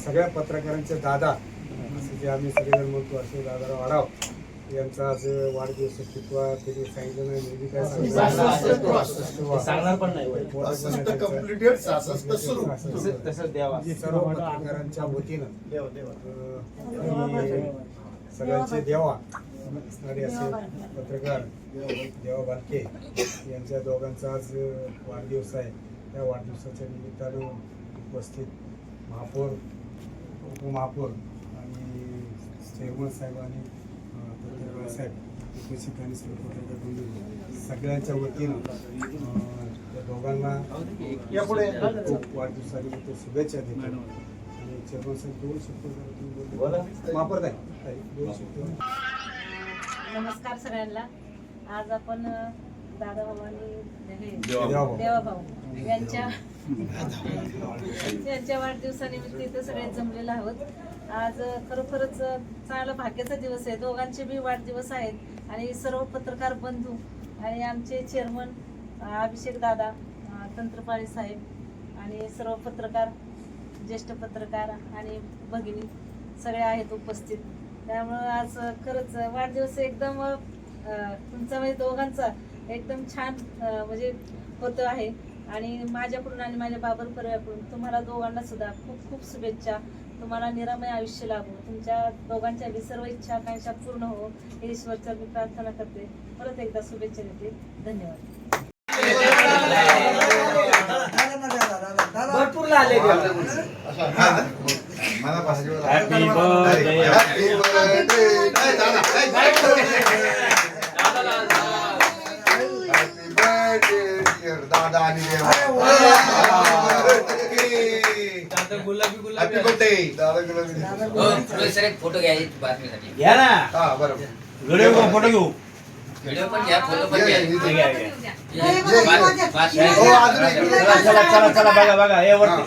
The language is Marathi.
सगळ्या पत्रकारांचे दादा असं जे आम्ही सगळेजण म्हणतो असे दादाराव आढाव यांचा आज वाढदिवस कितवा त्यांनी सांगितलं नाही मी काय सांगणार पण नाही सर्व पत्रकारांच्या वतीनं सगळ्यांचे देवा असणारे असे पत्रकार देवा बालके यांच्या दोघांचा आज वाढदिवस आहे. त्या वाढदिवसाच्या निमित्तानं उपस्थित महापौर उपमहापौर आणि चेअरमन साहेब आणि पत्रकार साहेब उपस्थित आणि सर्व पत्रकार बंधू सगळ्यांच्या वतीनं त्या दोघांना खूप वाढदिवसानिमित्त शुभेच्छा देतो. आणि चेअरमन साहेब दोन शब्द महापौर आहे दोन शब्द. नमस्कार सगळ्यांना. आज आपण दादा भाऊ आणि देवा भाऊ यांच्या वाढदिवसानिमित्त इथे सगळे जमलेलो आहोत. आज खरोखरच चांगला भाग्याचा दिवस आहे. दोघांचे बी वाढदिवस आहेत आणि सर्व पत्रकार बंधू आणि आमचे चेअरमन अभिषेक दादा तंत्रपाळी साहेब आणि सर्व पत्रकार ज्येष्ठ पत्रकार आणि भगिनी सगळे आहेत उपस्थित. त्यामुळं आज खरंच वाढदिवस एकदम तुमचा म्हणजे दोघांचा एकदम छान म्हणजे होतं आहे. आणि माझ्याकडून आणि माझ्या बाबर परिवाराकडून तुम्हाला दोघांना सुद्धा खूप खूप शुभेच्छा. तुम्हाला निरामय आयुष्य लाभो. तुमच्या दोघांच्या सर्व इच्छा आकांक्षा पूर्ण हो हे ईश्वरच्या मी प्रार्थना करते. परत एकदा शुभेच्छा देते. धन्यवाद. भरपूर आले फोटो घ्यायची बातमीसाठी घ्या ना. फोटो घेऊ. व्हिडिओ पण घ्या फोटो पण घ्या. चला चला चला बघा बघा हे वरती.